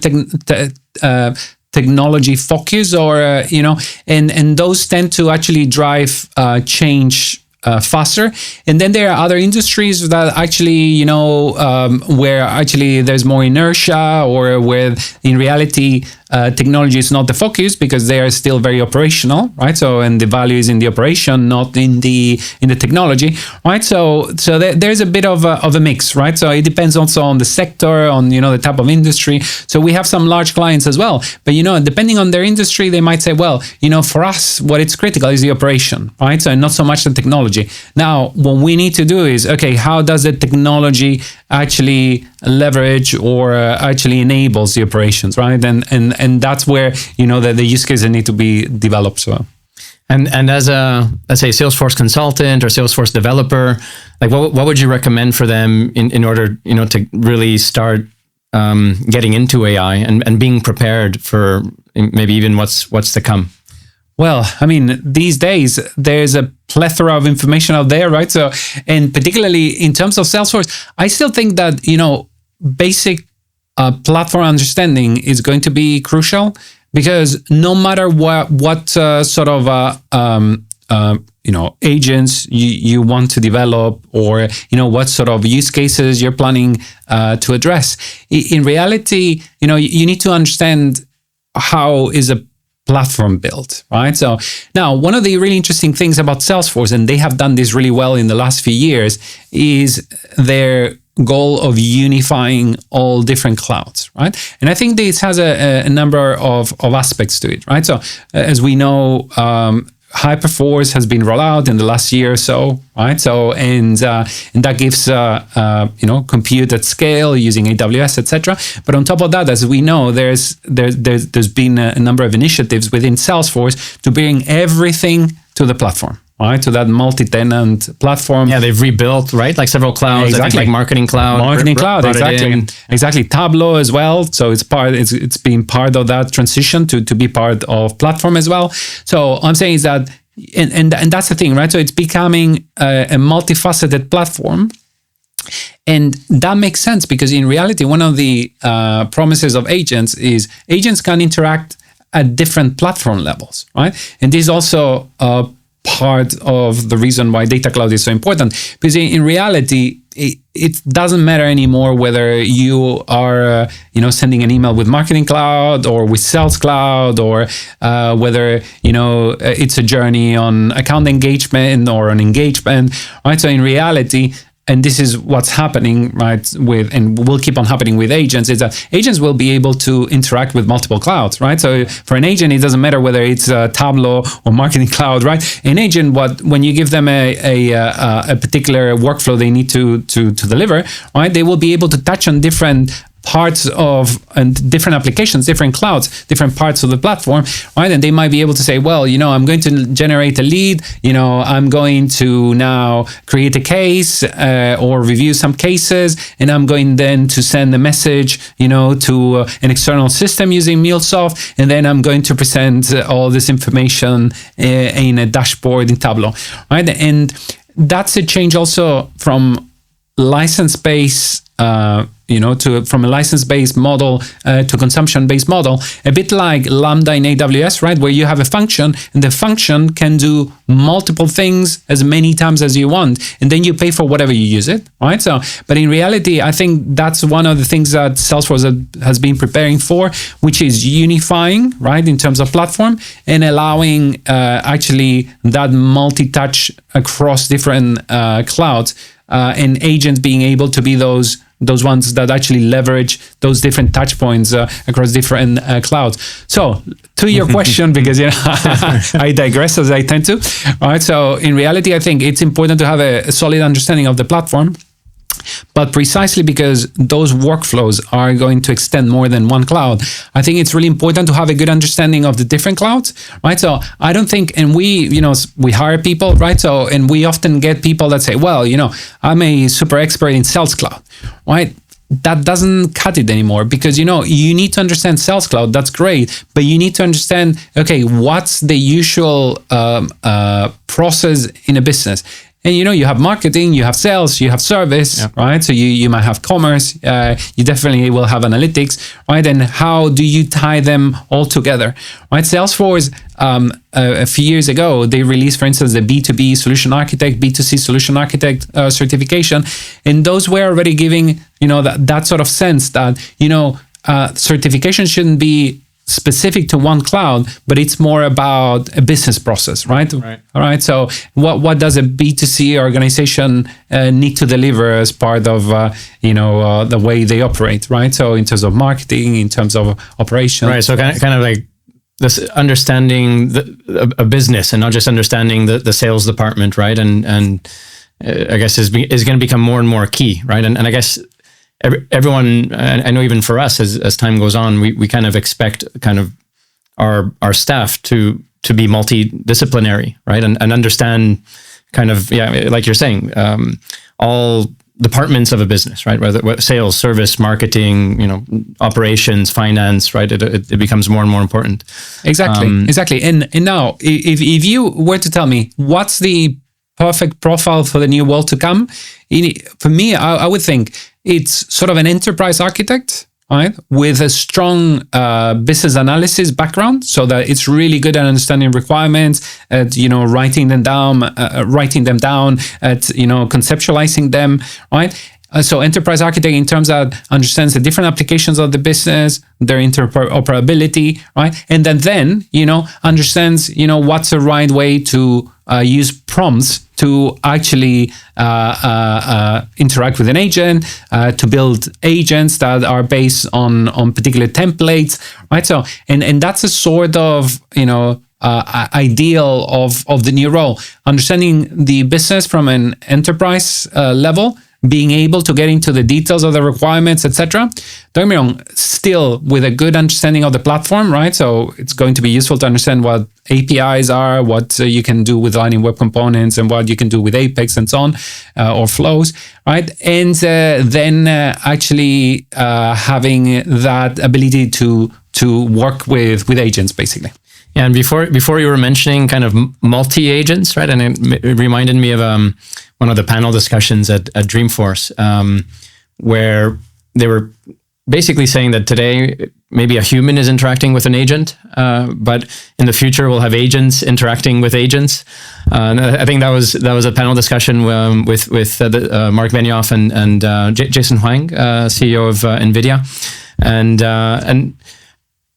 technology focused, or and those tend to actually drive change faster. And then there are other industries that actually, where actually there's more inertia, or where in reality technology is not the focus, because they are still very operational, right? So, and the value is in the operation, not in the technology, right? So there's a bit of a mix, right? So it depends also on the sector, on the type of industry. So we have some large clients as well, but depending on their industry, they might say, well, for us, what it's critical is the operation, right? So not so much the technology. Now, what we need to do is, okay, how does the technology actually leverage or actually enables the operations, right? And that's where the use cases need to be developed. So, and as a, let's say, Salesforce consultant or Salesforce developer, like what would you recommend for them in order to really start getting into AI and being prepared for maybe even what's to come? Well, I mean, these days there's a plethora of information out there, right? So, and particularly in terms of Salesforce, I still think that, basic platform understanding is going to be crucial, because no matter what sort of agents you want to develop, or what sort of use cases you're planning to address, in reality, you need to understand how is a platform built, right? So now, one of the really interesting things about Salesforce, and they have done this really well in the last few years, is their goal of unifying all different clouds, right? And I think this has a number of aspects to it, right? So as we know, Hyperforce has been rolled out in the last year or so, right? So and that gives compute at scale using AWS, etc. But on top of that, as we know, there's been a number of initiatives within Salesforce to bring everything to the platform, right? To that multi-tenant platform. Yeah, they've rebuilt, right? Like several clouds, exactly. I think, like Marketing Cloud. Marketing Cloud, exactly. Tableau as well. So it's been part of that transition to be part of platform as well. So I'm saying is that, and that's the thing, right? So it's becoming a multifaceted platform. And that makes sense, because in reality, one of the promises of agents is agents can interact at different platform levels, right? And this is also part of the reason why Data Cloud is so important, because in reality, it doesn't matter anymore whether you are sending an email with Marketing Cloud or with Sales Cloud, or whether it's a journey on account engagement or on engagement, right? So in reality, and this is what's happening, right, and will keep on happening with agents, is that agents will be able to interact with multiple clouds, right? So for an agent, it doesn't matter whether it's Tableau or Marketing Cloud, right? An agent, when you give them a particular workflow they need to deliver, right, they will be able to touch on different parts of and different applications, different clouds, different parts of the platform, right? And they might be able to say, well, I'm going to generate a lead, I'm going to now create a case or review some cases, and I'm going then to send a message, to an external system using MuleSoft, and then I'm going to present all this information in a dashboard in Tableau, right? And that's a change also from license-based from a license-based model to consumption-based model, a bit like Lambda in AWS, right? Where you have a function, and the function can do multiple things as many times as you want, and then you pay for whatever you use it, right? So, but in reality, I think that's one of the things that Salesforce has been preparing for, which is unifying, right, in terms of platform, and allowing actually that multi-touch across different clouds and agents being able to be those ones that actually leverage those different touch points across different clouds. So to your question, because I digress as I tend to, right? So in reality, I think it's important to have a solid understanding of the platform. But precisely because those workflows are going to extend more than one cloud, I think it's really important to have a good understanding of the different clouds, right? So I don't think, and we hire people, right? So, and we often get people that say, well, I'm a super expert in Sales Cloud, right? That doesn't cut it anymore, because, you need to understand Sales Cloud. That's great. But you need to understand, okay, what's the usual process in a business? And you have marketing, you have sales, you have service, right? So you might have commerce, you definitely will have analytics, right? And how do you tie them all together, right? Salesforce, a few years ago, they released, for instance, the B2B solution architect, B2C solution architect certification. And those were already giving, that sort of sense that, certification shouldn't be specific to one cloud, but it's more about a business process, right? Right. All right. So what does a B2C organization need to deliver as part of the way they operate, right? So in terms of marketing, in terms of operations, right? So kind of like this understanding a business and not just understanding the sales department, right? And I guess is going to become more and more key, right? And I guess everyone, I know even for us, as time goes on, we kind of expect kind of our staff to be multidisciplinary, right? And understand kind of, like you're saying, all departments of a business, right? Whether sales, service, marketing, operations, finance, right? It becomes more and more important. Exactly. And now, if you were to tell me what's the perfect profile for the new world to come, for me, I would think it's sort of an enterprise architect, right, with a strong business analysis background, so that it's really good at understanding requirements, at writing them down, conceptualizing them, right. So enterprise architect in terms that understands the different applications of the business, their interoperability, right? And then understands, what's the right way to use prompts to actually interact with an agent, to build agents that are based on particular templates, right? So, and that's a sort of, ideal of the new role, understanding the business from an enterprise level, being able to get into the details of the requirements, etc. Don't get me wrong, still with a good understanding of the platform, right? So it's going to be useful to understand what APIs are, what you can do with Lightning Web Components, and what you can do with Apex and so on, or flows, right? And then actually having that ability to work with agents, basically. Yeah, and before you were mentioning kind of multi-agents, right? And it reminded me of one of the panel discussions at Dreamforce, where they were basically saying that today maybe a human is interacting with an agent, but in the future we'll have agents interacting with agents. And I think that was a panel discussion with Mark Benioff and Jason Huang, CEO of NVIDIA, and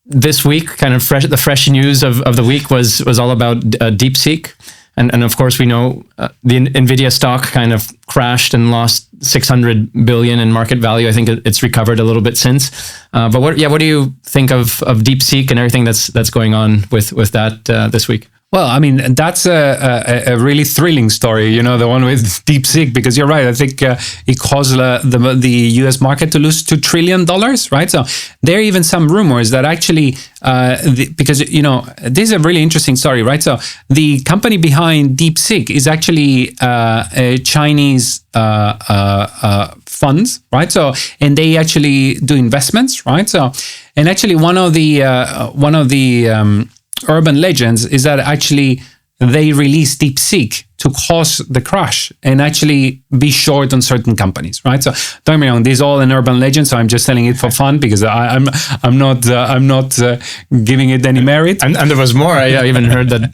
this week, kind of the fresh news of the week was all about DeepSeek. And of course, we know the NVIDIA stock kind of crashed and lost 600 billion in market value. I think it's recovered a little bit since. But what do you think of DeepSeek and everything that's going on with that this week? Well, I mean, that's a really thrilling story, the one with DeepSeek, because you're right. I think it caused the US market to lose $2 trillion, right? So there are even some rumors that actually, because, this is a really interesting story, right? So the company behind DeepSeek is actually a Chinese funds, right? So, and they actually do investments, right? So, and actually one of the urban legends is that actually they released DeepSeek to cause the crash and actually be short on certain companies, right? So don't get me wrong, this is all an urban legend, so I'm just telling it for fun because I'm not giving it any merit. And there was more. I even heard that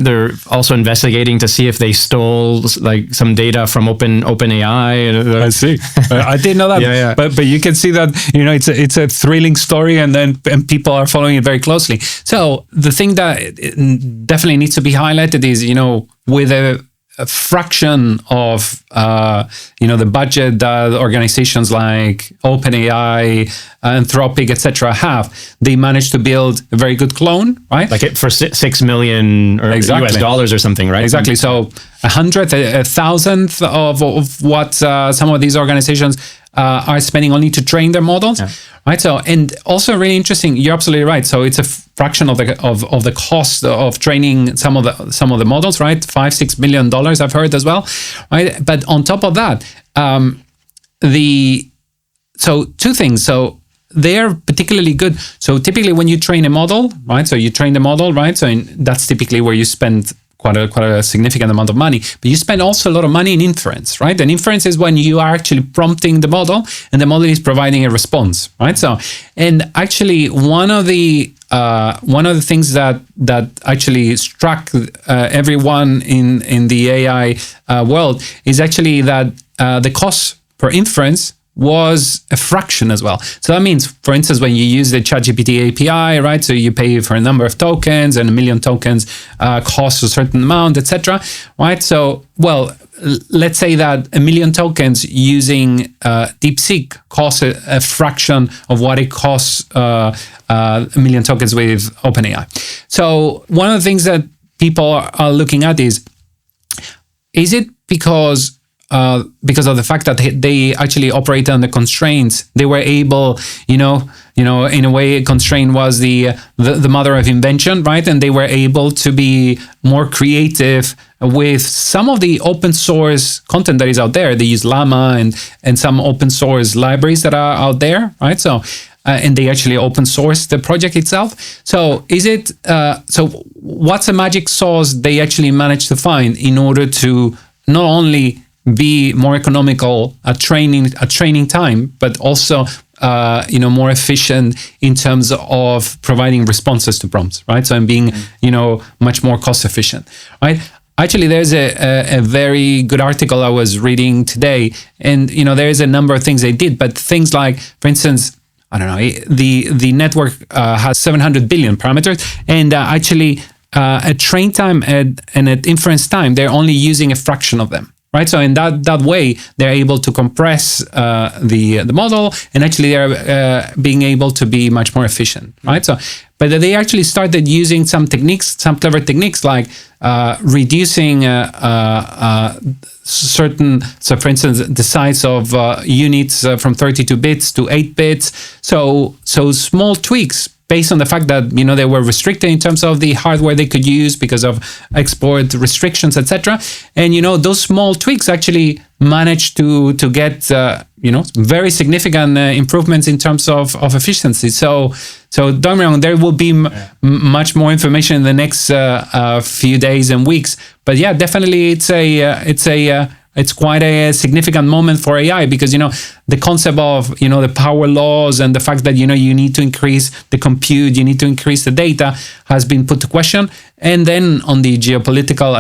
they're also investigating to see if they stole like some data from OpenAI. I see. I didn't know that. Yeah. But you can see that it's a thrilling story, and people are following it very closely. So the thing that definitely needs to be highlighted is with a a fraction of the budget that organizations like OpenAI, Anthropic, etc. have, they managed to build a very good clone, right? Like for $6 million or US dollars or something, right? Exactly. So 1,000th of what some of these organizations are spending only to train their models, right? So, and also really interesting. You're absolutely right. So it's a fraction of the cost of training some of the models, right? $5-6 million I've heard as well, right? But on top of that, so two things. So they're particularly good. So typically when you train a model, right? So you train the model, right? So that's typically where you spend quite a significant amount of money, but you spend also a lot of money in inference, right? And inference is when you are actually prompting the model and the model is providing a response, right? So, and actually one of the things that actually struck everyone in the AI world is actually that the cost per inference was a fraction as well. So that means, for instance, when you use the ChatGPT API, right? So you pay for a number of tokens, and 1 million tokens costs a certain amount, etc. Right? So, well, let's say that 1 million tokens using DeepSeek costs a fraction of what it costs 1 million tokens with OpenAI. So one of the things that people are looking at is it because of the fact that they actually operate under constraints, they were able, in a way, a constraint was the mother of invention, right? And they were able to be more creative with some of the open source content that is out there. They use Llama and some open source libraries that are out there, right? So, and they actually open source the project itself. So what's the magic sauce they actually managed to find in order to not only be more economical at training time, but also more efficient in terms of providing responses to prompts, right? So I'm being much more cost efficient, right? Actually, there's a very good article I was reading today, and there is a number of things they did, but things like, for instance, I don't know, the network has 700 billion parameters, and actually at train time and at inference time, they're only using a fraction of them. Right, so in that way, they're able to compress the model, and actually they're being able to be much more efficient. Right, so but they actually started using some clever techniques like reducing certain. So, for instance, the size of units from 32 bits to 8 bits. So small tweaks, based on the fact that they were restricted in terms of the hardware they could use because of export restrictions, etc. And those small tweaks actually managed to get very significant improvements in terms of efficiency. So don't get me wrong, there will be much more information in the next few days and weeks. But yeah, definitely it's quite a significant moment for AI because, the concept of, the power laws and the fact that, you need to increase the compute, you need to increase the data has been put to question. And then on the geopolitical,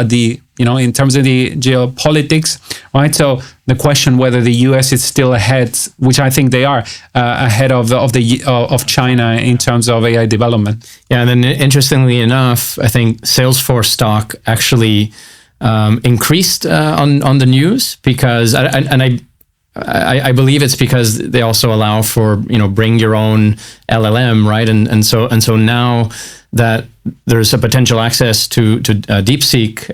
in terms of the geopolitics, right? So the question whether the US is still ahead, which I think they are, ahead of China in terms of AI development. Yeah, and then interestingly enough, I think Salesforce stock actually increased on the news because, I believe it's because they also allow for bring your own LLM, right? And so now that there's a potential access to DeepSeek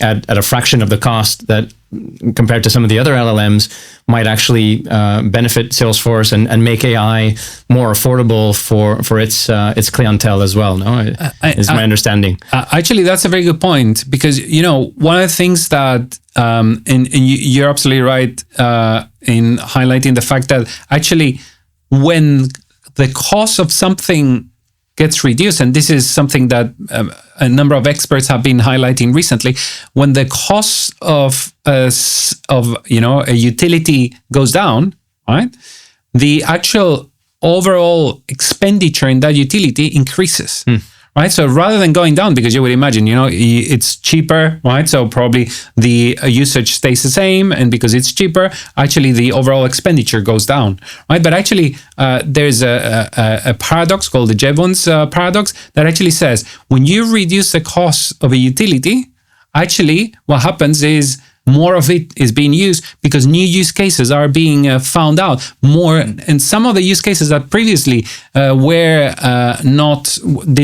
at a fraction of the cost that compared to some of the other LLMs might actually benefit Salesforce and make AI more affordable for its clientele as well. No, is my understanding. Actually, that's a very good point because one of the things that and you're absolutely right in highlighting the fact that actually when the cost of something gets reduced, and this is something that a number of experts have been highlighting recently, when the cost of a utility goes down, right, the actual overall expenditure in that utility increases. Right, so rather than going down, because you would imagine, it's cheaper, right? So probably the usage stays the same, and because it's cheaper, actually the overall expenditure goes down, right? But actually, there's a paradox called the Jevons Paradox that actually says when you reduce the cost of a utility, actually what happens is more of it is being used because new use cases are being found out more, and some of the use cases that previously did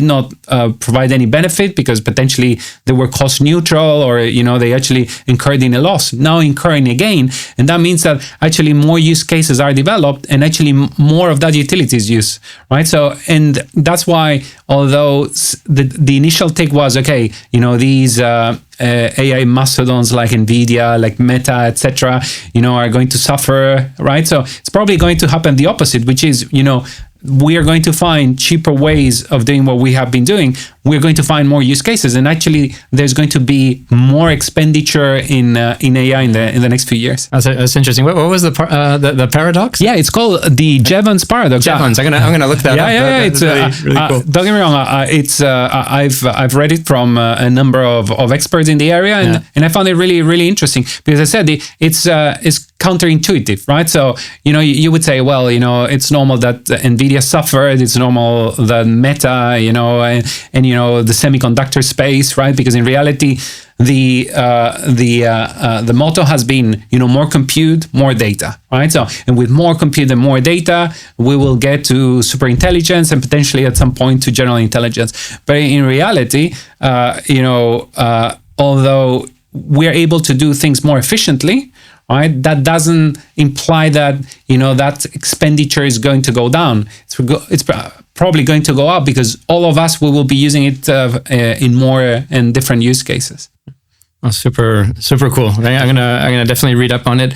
not provide any benefit because potentially they were cost neutral, or they actually incurred in a loss, now incurring a gain, and that means that actually more use cases are developed and actually more of that utility is used, right? So, and that's why, although the initial take was okay, these AI mastodons like Nvidia, like Meta, etc., are going to suffer, right? So it's probably going to happen the opposite, which is, we are going to find cheaper ways of doing what we have been doing. We're going to find more use cases, and actually, there's going to be more expenditure in AI in the next few years. That's interesting. What was the paradox? Yeah, it's called the Jevons Paradox. Jevons. I'm gonna look that up. Yeah. It's really cool. Don't get me wrong. I've read it from a number of experts in the area, and I found it really, really interesting because I said it's counterintuitive, right? So, you would say, well, it's normal that Nvidia suffered. It's normal that Meta, and the semiconductor space, right? Because in reality, the motto has been, more compute, more data, right? So, and with more compute and more data, we will get to super intelligence and potentially at some point to general intelligence. But in reality, although we're able to do things more efficiently, right, that doesn't imply that that expenditure is going to go down. It's probably going to go up because all of us we will be using it in more and different use cases. Oh, super cool. I'm gonna definitely read up on it.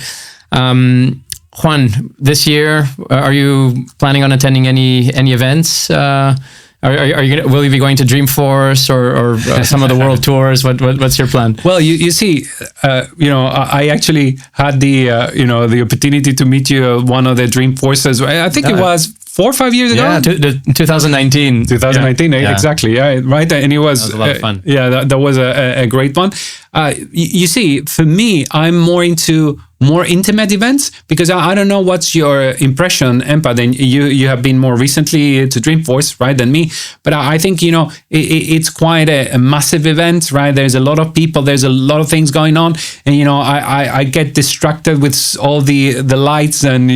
Juan, this year, are you planning on attending any events? Will you be going to Dreamforce or some of the world tours? What's your plan? Well, you see, I actually had the opportunity to meet you at one of the Dreamforces. I think it was 4 or 5 years ago. Yeah, 2019. 2019, yeah. Exactly. Yeah, right. And it was a lot of fun. That was a great one. You see, for me, I'm more into more intimate events because I don't know what's your impression, Empa. Then you have been more recently to Dreamforce, right, than me. But I think it's quite a massive event, right? There's a lot of people, there's a lot of things going on, and I get distracted with all the lights and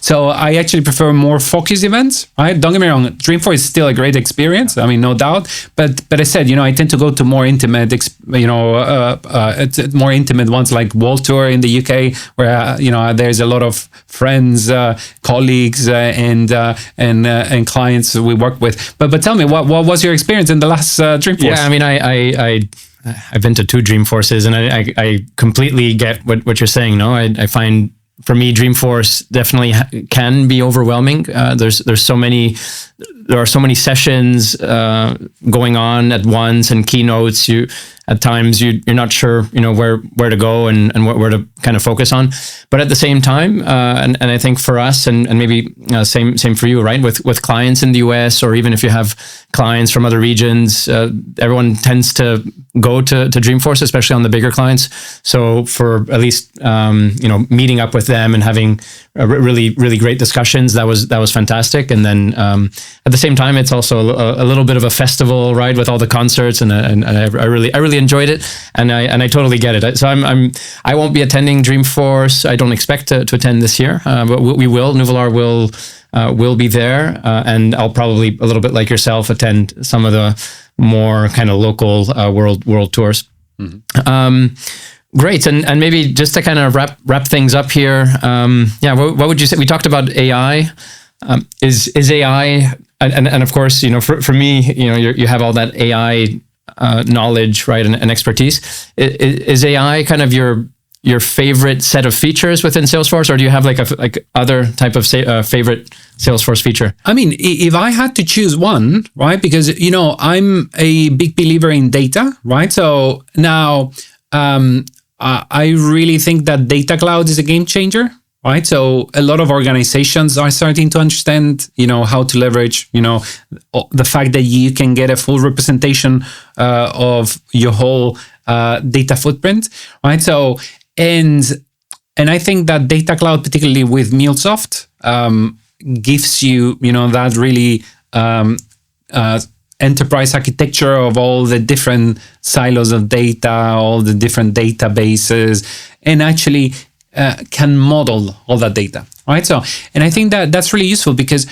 so I actually prefer more focused events, right? Don't get me wrong, Dreamforce is still a great experience. I mean, no doubt. But I said, I tend to go to more intimate, more intimate ones like World Tour in the UK, where there's a lot of friends, colleagues, and clients we work with. But tell me, what was your experience in the last Dreamforce? Yeah, I mean, I've been to 2 Dreamforces, and I completely get what you're saying. No, I find for me Dreamforce definitely can be overwhelming. There are so many sessions going on at once and keynotes. At times you're not sure where to go and where to kind of focus on. But at the same time, and I think for us and maybe same for you, right? With clients in the US, or even if you have clients from other regions, everyone tends to go to Dreamforce, especially on the bigger clients. So for at least meeting up with them and having really, really great discussions, that was fantastic. And then at the same time, it's also a little bit of a festival, right, with all the concerts, and I really enjoyed it, and I totally get it. So I won't be attending Dreamforce. I don't expect to attend this year, but we will. Nuvolar will be there, and I'll probably, a little bit like yourself, attend some of the more kind of local world tours. Mm-hmm. Great, and maybe just to kind of wrap things up here. What would you say? We talked about AI. Is AI, and of course, for me, you have all that AI knowledge, right, and expertise. Is AI kind of your favorite set of features within Salesforce, or do you have like other type of favorite Salesforce feature? I mean, if I had to choose one, right, because I'm a big believer in data, right? So now I really think that Data Cloud is a game changer. Right, so a lot of organizations are starting to understand, how to leverage, the fact that you can get a full representation of your whole data footprint. Right, so and I think that Data Cloud, particularly with MuleSoft, gives you, that really enterprise architecture of all the different silos of data, all the different databases, and actually can model all that data, right? So, and I think that that's really useful because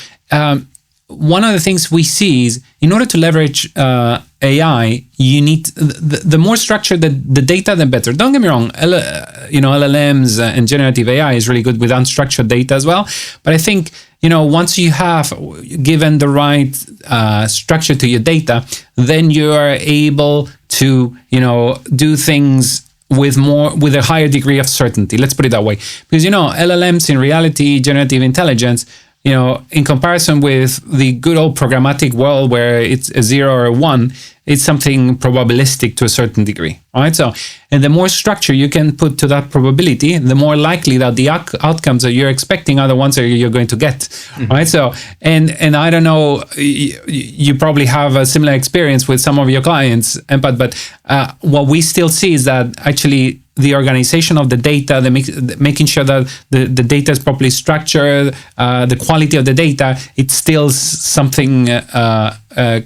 one of the things we see is in order to leverage AI, you need the more structured the data, the better. Don't get me wrong, LLMs and generative AI is really good with unstructured data as well. But I think, once you have given the right structure to your data, then you are able to, do things with a higher degree of certainty. Let's put it that way. Because, LLMs in reality, generative intelligence, in comparison with the good old programmatic world where it's a 0 or a 1, it's something probabilistic to a certain degree, right? So, and the more structure you can put to that probability, the more likely that the outcomes that you're expecting are the ones that you're going to get, right? So, and I don't know, you probably have a similar experience with some of your clients, but what we still see is that actually the organization of the data, making sure that the data is properly structured, the quality of the data, it's still something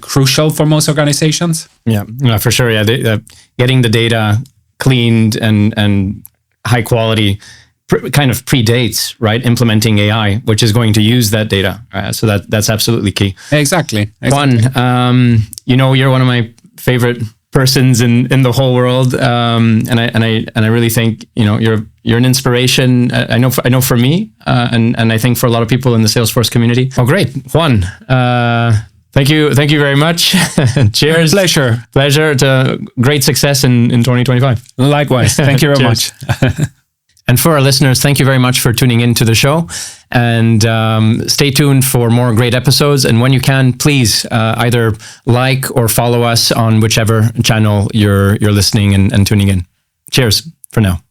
crucial for most organizations. Yeah, for sure. Yeah, getting the data cleaned and high quality kind of predates, right? Implementing AI, which is going to use that data. So that's absolutely key. Exactly. Juan, you're one of my favorite persons in the whole world, and I really think you're an inspiration. I know for me, and I think for a lot of people in the Salesforce community. Oh, great, Juan. Thank you very much. Cheers. Pleasure to great success in 2025. Likewise. Thank you very much. And for our listeners, thank you very much for tuning into the show. And stay tuned for more great episodes. And when you can, please either like or follow us on whichever channel you're listening and tuning in. Cheers for now.